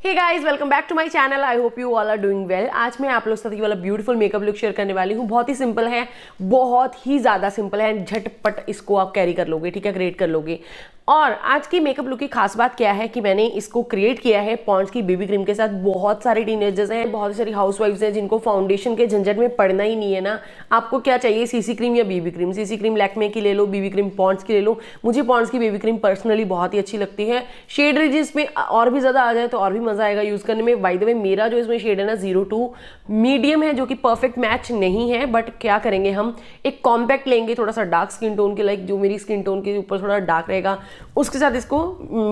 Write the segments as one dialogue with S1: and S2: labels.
S1: Hey guys, welcome back to my channel. I hope you all are doing well. आज मैं आप लोग के साथ ये वाला ब्यूटीफुल मेकअप लुक शेयर करने वाली हूँ। बहुत ही सिंपल है, बहुत ही ज़्यादा सिंपल है। झटपट इसको आप कैरी कर लोगे, ठीक है, क्रिएट कर लोगे। और आज की मेकअप लुक की खास बात क्या है कि मैंने इसको क्रिएट किया है पॉन्ड्स की बेबी क्रीम के साथ। बहुत सारे टीनेजर्स हैं, बहुत सारी हाउसवाइफ्स हैं जिनको फाउंडेशन के झंझट में पड़ना ही नहीं है ना। आपको क्या चाहिए, सीसी क्रीम या baby cream. CC cream Lakme की ले लो, बेबी क्रीम पॉन्ड्स की ले लो। मुझे पॉन्ड्स की बेबी क्रीम पर्सनली बहुत ही अच्छी लगती है। शेड रेंजेस में और भी ज़्यादा आ जाए तो और भी मज़ा आएगा यूज़ करने में। बाय द वे, मेरा जो इसमें शेड है ना 02 मीडियम है, जो कि परफेक्ट मैच नहीं है, बट क्या करेंगे, हम एक कॉम्पैक्ट लेंगे थोड़ा सा डार्क स्किन टोन के, लाइक जो मेरी स्किन टोन के ऊपर थोड़ा डार्क रहेगा, उसके साथ इसको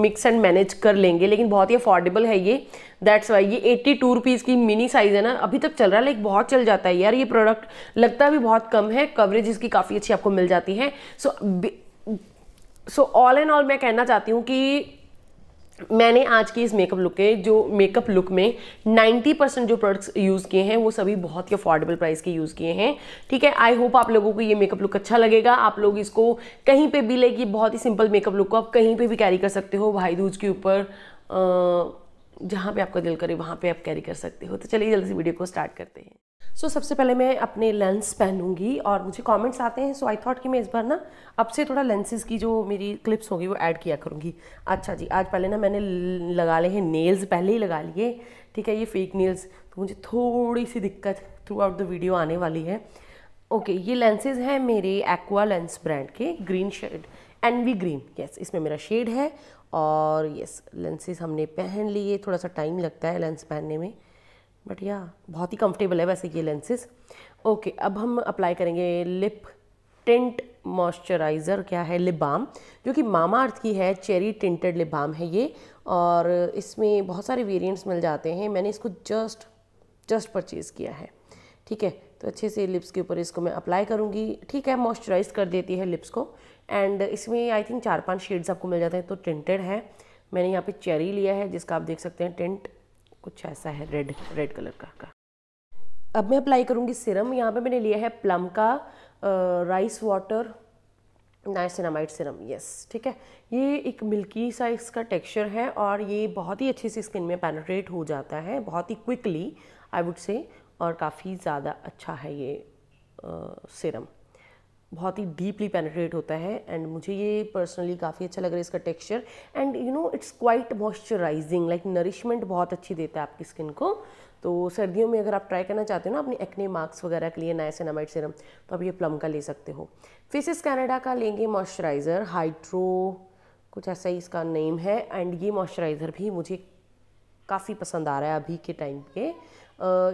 S1: मिक्स एंड मैनेज कर लेंगे। लेकिन बहुत ही अफोर्डेबल है ये, दैट्स वाई। ये 82 रुपीज़ की मिनी साइज है ना, अभी तक चल रहा है, लाइक बहुत चल जाता है यार। ये प्रोडक्ट लगता भी बहुत कम है, कवरेज इसकी काफ़ी अच्छी आपको मिल जाती है। सो ऑल एंड ऑल मैं कहना चाहती हूँ कि मैंने आज की इस मेकअप लुक में 90% जो प्रोडक्ट्स यूज़ किए हैं वो सभी बहुत ही अफोर्डेबल प्राइस के यूज़ किए हैं, ठीक है। आई होप आप लोगों को ये मेकअप लुक अच्छा लगेगा। आप लोग इसको कहीं पे भी, लाइक ये बहुत ही सिंपल मेकअप लुक को आप कहीं पे भी कैरी कर सकते हो। भाई दूज के ऊपर जहाँ पे आपका दिल करे वहाँ पे आप कैरी कर सकते हो। तो चलिए जल्दी से वीडियो को स्टार्ट करते हैं। सबसे पहले मैं अपने लेंस पहनूंगी और मुझे कमेंट्स आते हैं, सो आई थॉट कि मैं इस बार ना अब से थोड़ा लेंसेज की जो मेरी क्लिप्स होगी वो ऐड किया करूँगी। अच्छा जी, आज पहले ना मैंने लगा लिए हैं नेल्स, पहले ही लगा लिए, ठीक है, ये फेक नेल्स, तो मुझे थोड़ी सी दिक्कत थ्रू आउट द वीडियो आने वाली है। ओके, ये लेंसेज हैं मेरे एक्वा लेंस ब्रांड के, green shade, envy green, yes, इसमें मेरा शेड है। और यस, लेंसेज हमने पहन लिए। थोड़ा सा टाइम लगता है लेंस पहनने में, बट या बहुत ही कंफर्टेबल है वैसे ये लेंसेज। ओके, अब हम अप्लाई करेंगे लिप टिंट मॉइस्चराइज़र, क्या है, लिप बाम, जो कि मामा अर्थ की है, चेरी टिंटेड लिप बाम है ये। और इसमें बहुत सारे वेरिएंट्स मिल जाते हैं। मैंने इसको जस्ट परचेज़ किया है, ठीक है। तो अच्छे से लिप्स के ऊपर इसको मैं अप्लाई करूँगी, ठीक है। मॉइस्चराइज कर देती है लिप्स को। एंड इसमें आई थिंक 4-5 शेड्स आपको मिल जाते हैं। तो टिंटेड है, मैंने यहाँ पे चेरी लिया है जिसका आप देख सकते हैं टिंट कुछ ऐसा है, रेड कलर का। अब मैं अप्लाई करूँगी सिरम। यहाँ पे मैंने लिया है प्लम का rice water niacinamide Siram, yes, ठीक है। ये एक मिल्की साइज का टेक्सचर है और ये बहुत ही अच्छे से स्किन में पेनिट्रेट हो जाता है, बहुत ही क्विकली आई वुड से, और काफ़ी ज़्यादा अच्छा है ये सिरम, बहुत ही डीपली पेनिट्रेट होता है। एंड मुझे ये पर्सनली काफ़ी अच्छा लग रहा है इसका texture. And you know it's quite moisturising, like nourishment बहुत अच्छी देता है आपकी स्किन को। तो सर्दियों में अगर आप ट्राई करना चाहते हो ना अपने एक्ने मार्क्स वगैरह के लिए नाइसिनामाइड सिरम, तो आप ये प्लम का ले सकते हो। फेसेस कनाडा का लेंगे मॉइस्चराइज़र, हाइड्रो कुछ ऐसा ही इसका नेम है। एंड ये मॉइस्चराइज़र भी मुझे काफ़ी पसंद आ रहा है अभी के टाइम पे।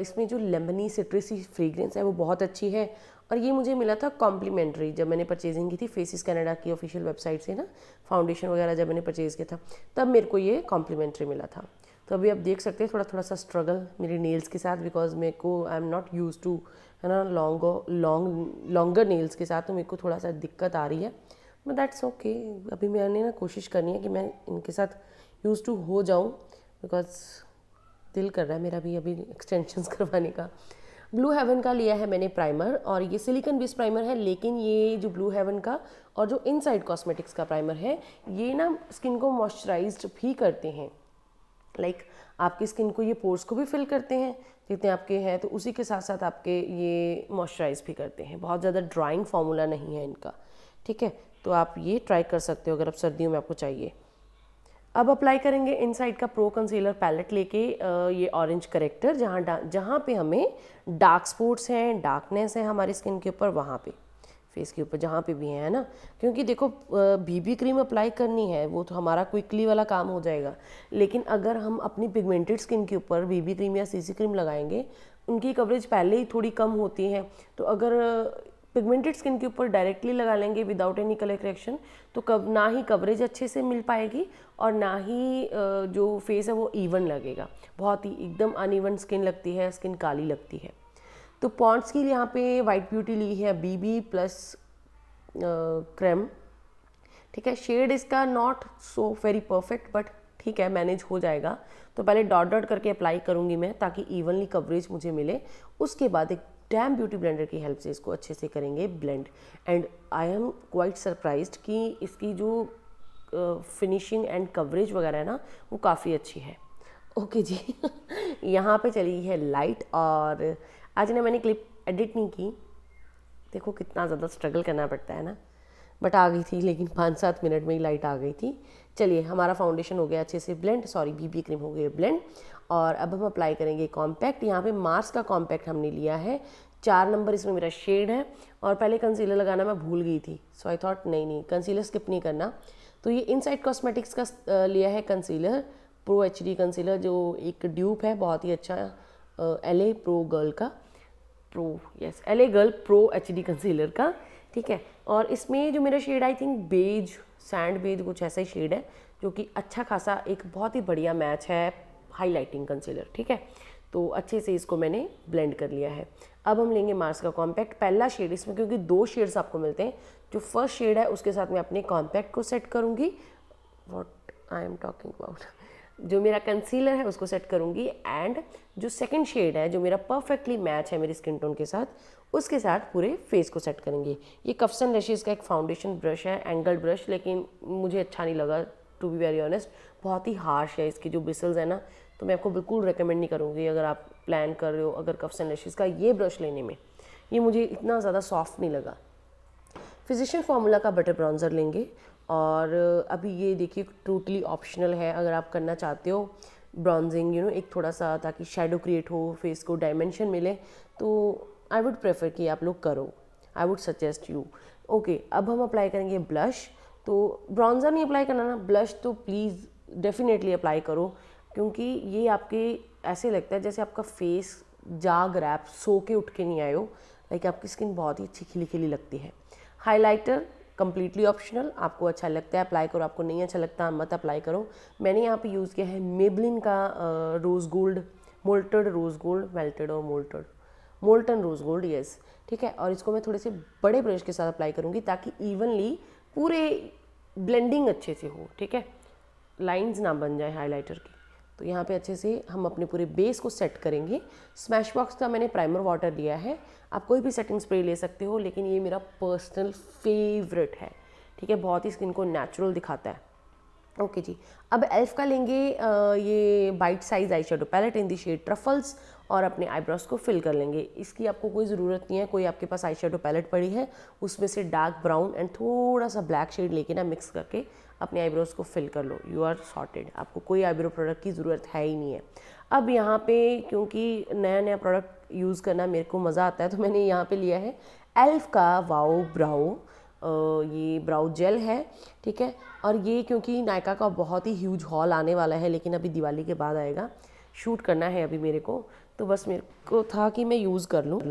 S1: इसमें जो लेमनी सिट्रसी फ्रेग्रेंस है वो बहुत अच्छी है। और ये मुझे मिला था कॉम्प्लीमेंट्री जब मैंने परचेजिंग की थी फेसिस कनाडा की ऑफिशियल वेबसाइट से ना, फाउंडेशन वगैरह जब मैंने परचेज़ किया था तब मेरे को ये कॉम्प्लीमेंट्री मिला था। तो अभी आप देख सकते हैं थोड़ा सा स्ट्रगल मेरे नेल्स के साथ, बिकॉज मेरे को I am not use to, है ना, लॉन्गर नेल्स के साथ, तो मेरे को थोड़ा सा दिक्कत आ रही है, बट दैट्स ओके। अभी मैंने ना कोशिश करनी है कि मैं इनके साथ यूज टू हो जाऊँ, बिकॉज दिल कर रहा है मेरा भी अभी एक्सटेंशंस करवाने का। ब्लू हेवन का लिया है मैंने प्राइमर, और ये सिलिकॉन बेस्ड प्राइमर है, लेकिन ये जो ब्लू हेवन का और जो इनसाइड कॉस्मेटिक्स का प्राइमर है, ये ना स्किन को मॉइस्चराइज्ड भी करते हैं, लाइक आपकी स्किन को ये पोर्स को भी फिल करते हैं जितने आपके हैं, तो उसी के साथ साथ आपके ये मॉइस्चराइज भी करते हैं। बहुत ज़्यादा ड्राइंग फार्मूला नहीं है इनका, ठीक है। तो आप ये ट्राई कर सकते हो अगर आप सर्दियों में आपको चाहिए। अब अप्लाई करेंगे इनसाइड का प्रो कंसीलर पैलेट लेके, ये ऑरेंज करेक्टर, जहाँ पे हमें डार्क स्पॉट्स हैं, डार्कनेस है हमारी स्किन के ऊपर, वहाँ पे फेस के ऊपर जहाँ पे भी है ना, क्योंकि देखो बीबी क्रीम अप्लाई करनी है वो तो हमारा क्विकली वाला काम हो जाएगा, लेकिन अगर हम अपनी पिगमेंटेड स्किन के ऊपर बीबी क्रीम या सीसी क्रीम लगाएंगे, उनकी कवरेज पहले ही थोड़ी कम होती है। तो अगर पिगमेंटेड स्किन के ऊपर डायरेक्टली लगा लेंगे विदाउट एनी कलर करेक्शन, तो ना ही कवरेज अच्छे से मिल पाएगी और ना ही जो फेस है वो इवन लगेगा, बहुत ही एकदम अनइवन स्किन लगती है, स्किन काली लगती है। तो पॉन्ड्स की यहाँ पे वाइट ब्यूटी ली है बीबी प्लस क्रेम, ठीक है। शेड इसका not so very perfect, but ठीक है, मैनेज हो जाएगा। तो पहले डॉट करके अप्लाई करूँगी मैं ताकि इवनली कवरेज मुझे मिले। उसके बाद एक डैम ब्यूटी ब्लेंडर की हेल्प से इसको अच्छे से करेंगे blend. And I am quite surprised कि इसकी जो फिनिशिंग एंड कवरेज वगैरह है ना वो काफ़ी अच्छी है। ओके जी। यहाँ पे चली है लाइट, और आज ना मैंने क्लिप एडिट नहीं की, देखो कितना ज़्यादा स्ट्रगल करना पड़ता है ना, बट आ गई थी, लेकिन 5-7 मिनट में ही लाइट आ गई थी। चलिए, हमारा फाउंडेशन हो गया अच्छे से ब्लेंड, सॉरी बीबी क्रीम हो गई ब्लेंड, और अब हम अप्लाई करेंगे कॉम्पैक्ट। यहाँ पे मार्स का कॉम्पैक्ट हमने लिया है, 4 नंबर इसमें मेरा शेड है। और पहले कंसीलर लगाना मैं भूल गई थी, सो आई थॉट नहीं कंसीलर स्किप नहीं करना। तो ये इनसाइड कॉस्मेटिक्स का लिया है कंसीलर, प्रो HD कंसीलर, जो एक ड्यूप है, बहुत ही अच्छा LA प्रो गर्ल का, LA girl pro HD concealer का, ठीक है। और इसमें जो मेरा shade I think beige, sand beige कुछ ऐसा ही शेड है, जो कि अच्छा खासा एक बहुत ही बढ़िया मैच है हाईलाइटिंग कंसीलर, ठीक है। तो अच्छे से इसको मैंने ब्लेंड कर लिया है। अब हम लेंगे मार्स का कॉम्पैक्ट, पहला शेड इसमें, क्योंकि 2 शेड्स आपको मिलते हैं। जो फर्स्ट शेड है उसके साथ मैं अपने कॉम्पैक्ट को सेट करूँगी, what I am talking about, जो मेरा कंसीलर है उसको सेट करूँगी, एंड जो सेकंड शेड है जो मेरा परफेक्टली मैच है मेरी स्किन टोन के साथ, उसके साथ पूरे फेस को सेट करेंगे। ये कफ्स एंड लैशेस का एक फाउंडेशन ब्रश है, एंगल्ड ब्रश, लेकिन मुझे अच्छा नहीं लगा टू बी वेरी ऑनेस्ट, बहुत ही हार्श है इसकी जो ब्रिसल्स है ना, तो मैं आपको बिल्कुल रिकमेंड नहीं करूँगी अगर आप प्लान कर रहे हो अगर कफ्स एंड लैशेस का ये ब्रश लेने में। ये मुझे इतना ज़्यादा सॉफ्ट नहीं लगा। फिजिशियन फार्मूला का बटर ब्राउन्जर लेंगे, और अभी ये देखिए टोटली ऑप्शनल है, अगर आप करना चाहते हो ब्राउजिंग एक थोड़ा सा, ताकि शेडो क्रिएट हो, फेस को डायमेंशन मिले, तो आई वुड प्रेफर कि आप लोग करो, I would suggest you. Okay, अब हम अप्लाई करेंगे ब्लश। तो ब्राउन्जर नहीं अप्लाई करना ना, ब्लश तो प्लीज़ डेफिनेटली अप्लाई करो, क्योंकि ये आपके ऐसे लगता है जैसे आपका फेस जाग रहा है, आप सो के उठ के नहीं आए हो, लाइक आपकी स्किन बहुत ही अच्छी खिली खिली लगती है। हाइलाइटर कम्प्लीटली ऑप्शनल, आपको अच्छा लगता है अप्लाई करो, आपको नहीं अच्छा लगता मत अप्लाई करो। मैंने यहाँ पे यूज़ किया है मेबलिन का rose gold, molted rose gold, melted और मोल्टन रोज़ गोल्ड, यस, ठीक है। और इसको मैं थोड़े से बड़े ब्रश के साथ अप्लाई करूँगी, ताकि इवनली पूरे ब्लेंडिंग अच्छे से हो, ठीक है, लाइंस ना बन जाए हाइलाइटर की। तो यहाँ पे अच्छे से हम अपने पूरे बेस को सेट करेंगे। स्मैश बॉक्स का मैंने प्राइमर वाटर लिया है, आप कोई भी सेटिंग स्प्रे ले सकते हो, लेकिन ये मेरा पर्सनल फेवरेट है, ठीक है, बहुत ही स्किन को नेचुरल दिखाता है। ओके जी, अब एल्फ का लेंगे ये bite size eyeshadow palette in the shade truffles, और अपने आईब्रोज को फिल कर लेंगे। इसकी आपको कोई ज़रूरत नहीं है, कोई आपके पास आई शेडो पैलेट पड़ी है उसमें से डार्क ब्राउन एंड थोड़ा सा ब्लैक शेड लेके ना मिक्स करके अपने आईब्रोज को फिल कर लो, यू आर सॉर्टेड, आपको कोई आईब्रो प्रोडक्ट की ज़रूरत है ही नहीं है। अब यहाँ पे क्योंकि नया नया प्रोडक्ट यूज़ करना मेरे को मज़ा आता है, तो मैंने यहाँ पे लिया है एल्फ का वाओ ब्राउ, ये ब्राउ जेल है, ठीक है। और ये क्योंकि नायका का बहुत ही ह्यूज हॉल आने वाला है, लेकिन अभी दिवाली के बाद आएगा, शूट करना है अभी मेरे को, तो बस मेरे को था कि मैं यूज़ कर लूँ।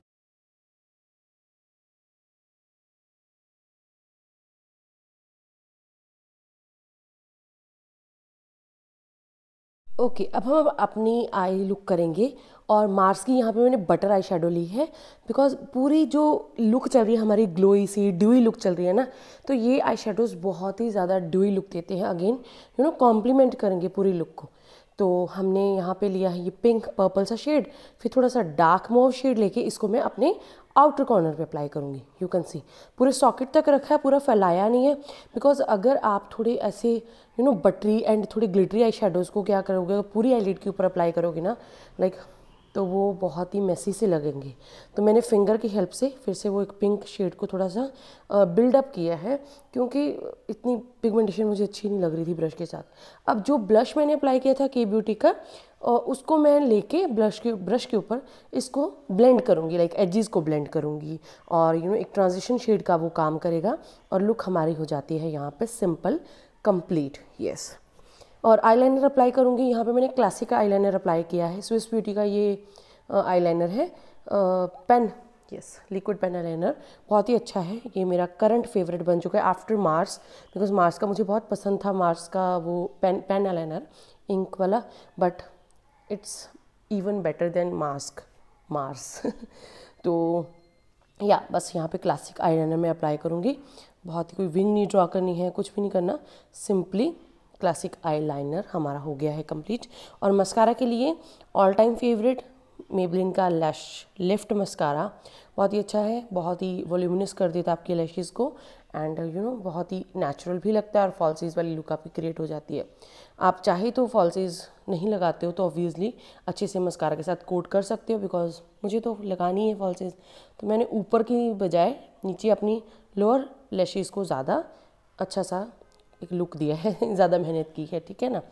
S1: ओके, अब हम अपनी आई लुक करेंगे, और मार्स की यहाँ पे मैंने बटर आई शेडो ली है, बिकॉज पूरी जो लुक चल रही है हमारी ग्लोई सी ड्यूई लुक चल रही है ना, तो ये आई शेडोज़ बहुत ही ज़्यादा ड्यूई लुक देते हैं, अगेन कॉम्प्लीमेंट करेंगे पूरी लुक को। तो हमने यहाँ पे लिया है ये पिंक पर्पल सा शेड, फिर थोड़ा सा डार्क मोव शेड लेके इसको मैं अपने आउटर कॉर्नर पे अप्लाई करूँगी। यू कैन सी पूरे सॉकेट तक रखा है, पूरा फैलाया नहीं है, बिकॉज अगर आप थोड़े ऐसे बटरी एंड थोड़ी ग्लिटरी आई शेडोज़ को क्या करोगे, पूरी आईलिड के ऊपर अप्लाई करोगे ना, लाइक तो वो बहुत ही मेसी से लगेंगे। तो मैंने फिंगर की हेल्प से फिर से वो एक पिंक शेड को थोड़ा सा बिल्डअप किया है, क्योंकि इतनी पिगमेंटेशन मुझे अच्छी नहीं लग रही थी ब्रश के साथ। अब जो ब्लश मैंने अप्लाई किया था के ब्यूटी का, उसको मैं लेके ब्रश के ऊपर इसको ब्लेंड करूँगी, लाइक एजेस को ब्लेंड करूँगी, और एक ट्रांजिशन शेड का वो काम करेगा, और लुक हमारी हो जाती है यहाँ पे सिंपल कंप्लीट, यस। और आईलाइनर अप्लाई करूँगी, यहाँ पे मैंने क्लासिक आईलाइनर अप्लाई किया है, स्विस ब्यूटी का ये आईलाइनर है, pen, yes, liquid pen eyeliner, बहुत ही अच्छा है, ये मेरा करंट फेवरेट बन चुका है आफ्टर मार्स, बिकॉज मार्स का मुझे बहुत पसंद था, मार्स का वो पेन आईलाइनर इंक वाला, but it's even better than Mars तो या बस यहाँ पे क्लासिक आईलाइनर में अप्लाई करूँगी, बहुत ही कोई विंग नहीं ड्रॉ करनी है, कुछ भी नहीं करना, सिंपली क्लासिक आईलाइनर हमारा हो गया है कंप्लीट। और मस्कारा के लिए ऑल टाइम फेवरेट मेबलिन का लैश लिफ्ट मस्कारा, बहुत ही अच्छा है, बहुत ही वॉल्यूमिनस कर देता है आपके लैशेज़ को, एंड यू नो बहुत ही नेचुरल भी लगता है और फॉल्सीज वाली लुक आपकी क्रिएट हो जाती है। आप चाहे तो फॉल्सीज नहीं लगाते हो तो ऑब्वियसली अच्छे से मस्कारा के साथ कोट कर सकते हो, बिकॉज मुझे तो लगानी है फॉल्सीज, तो मैंने ऊपर की बजाय नीचे अपनी लोअर लैशेज़ को ज़्यादा अच्छा सा एक लुक दिया है ज़्यादा मेहनत की है, ठीक है ना।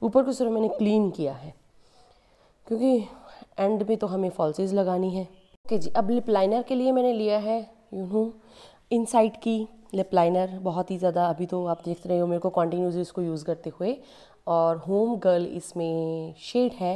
S1: ऊपर को सिर्फ मैंने क्लीन किया है क्योंकि एंड में तो हमें फॉल्सीज लगानी है। ओके जी, अब लिप लाइनर के लिए मैंने लिया है यू नो इनसाइड की लिप लाइनर, बहुत ही ज़्यादा अभी तो आप देख रहे हो मेरे को कॉन्टिन्यूसली इसको यूज़ करते हुए, और होम गर्ल इसमें शेड है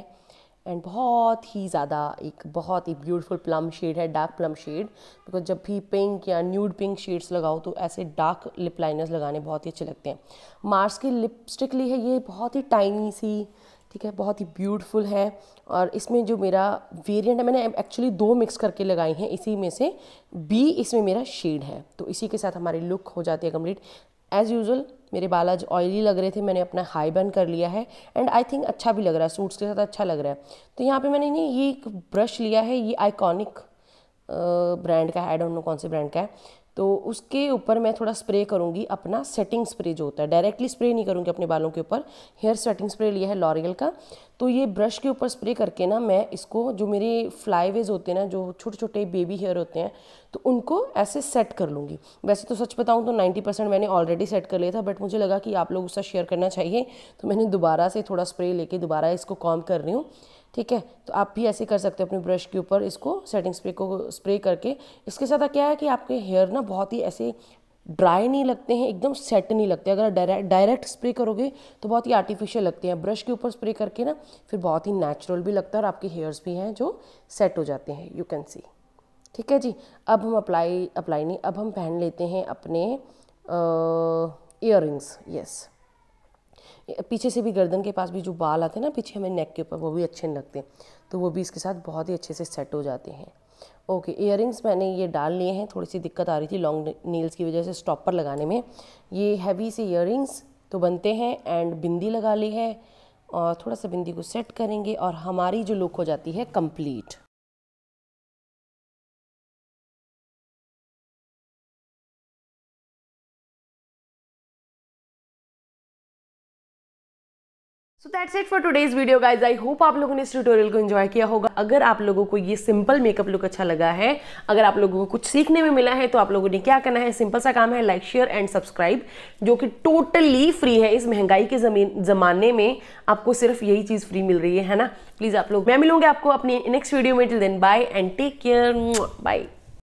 S1: एंड बहुत ही ज़्यादा एक बहुत ही ब्यूटीफुल प्लम शेड है, डार्क प्लम शेड। बिकॉज जब भी पिंक या न्यूड पिंक शेड्स लगाओ तो ऐसे डार्क लिप लाइनर्स लगाने बहुत ही अच्छे लगते हैं। मार्स की लिपस्टिक ली है, ये बहुत ही टाइनी सी, ठीक है, बहुत ही ब्यूटीफुल है। और इसमें जो मेरा वेरिएंट है, मैंने एक्चुअली 2 मिक्स करके लगाई हैं, इसी में से बी इसमें मेरा शेड है, तो इसी के साथ हमारी लुक हो जाती है कंप्लीट। एज़ यूजुअल मेरे बाल आज ऑयली लग रहे थे, मैंने अपना हाई बन कर लिया है एंड आई थिंक अच्छा भी लग रहा है, सूट्स के साथ अच्छा लग रहा है। तो यहाँ पे मैंने ये एक ब्रश लिया है, ये आइकॉनिक ब्रांड का है, आई डोंट नो कौन से ब्रांड का है। तो उसके ऊपर मैं थोड़ा स्प्रे करूँगी अपना सेटिंग स्प्रे जो होता है, डायरेक्टली स्प्रे नहीं करूँगी अपने बालों के ऊपर। हेयर सेटिंग स्प्रे लिया है लॉरियल का, तो ये ब्रश के ऊपर स्प्रे करके ना मैं इसको, जो मेरे फ्लाईवेज होते हैं ना, जो छोटे छोटे बेबी हेयर होते हैं, तो उनको ऐसे सेट कर लूँगी। वैसे तो सच बताऊँ तो 90% मैंने ऑलरेडी सेट कर लिया था, बट मुझे लगा कि आप लोग उसका शेयर करना चाहिए, तो मैंने दोबारा से थोड़ा स्प्रे लेके दोबारा इसको कॉम कर रही हूँ, ठीक है। तो आप भी ऐसे कर सकते हो अपने ब्रश के ऊपर इसको सेटिंग स्प्रे को स्प्रे करके। इसके साथ क्या है कि आपके हेयर ना बहुत ही ऐसे ड्राई नहीं लगते हैं, एकदम सेट नहीं लगते। अगर डायरेक्ट स्प्रे करोगे तो बहुत ही आर्टिफिशियल लगते हैं, ब्रश के ऊपर स्प्रे करके ना फिर बहुत ही नेचुरल भी लगता है और आपके हेयर्स भी हैं जो सेट हो जाते हैं, यू कैन सी, ठीक है जी। अब हम अप्लाई नहीं, अब हम पहन लेते हैं अपने ईयररिंग्स। यस, पीछे से भी गर्दन के पास भी जो बाल आते हैं ना पीछे हमें नेक के ऊपर, वो भी अच्छे नहीं लगते, तो वो भी इसके साथ बहुत ही अच्छे से सेट हो जाते हैं। ओके, इयररिंग्स मैंने ये डाल लिए हैं, थोड़ी सी दिक्कत आ रही थी लॉन्ग नील्स की वजह से स्टॉपर लगाने में। ये हैवी से इयररिंग्स तो बनते हैं एंड बिंदी लगा ली है, और थोड़ा सा बिंदी को सेट करेंगे और हमारी जो लुक हो जाती है complete. So that's it for today's video guys. I hope आप लोगों ने इस ट्यूटोरियल को एंजॉय किया होगा। अगर आप लोगों को ये सिंपल मेकअप लुक अच्छा लगा है, अगर आप लोगों को कुछ सीखने में मिला है, तो आप लोगों ने क्या करना है, सिंपल सा काम है, लाइक शेयर एंड सब्सक्राइब, जो कि टोटली फ्री है। इस महंगाई के जमाने में आपको सिर्फ यही चीज फ्री मिल रही है ना। प्लीज आप लोग, मैं मिलूंगी आपको अपनी नेक्स्ट वीडियो में। Till then bye and take care, bye.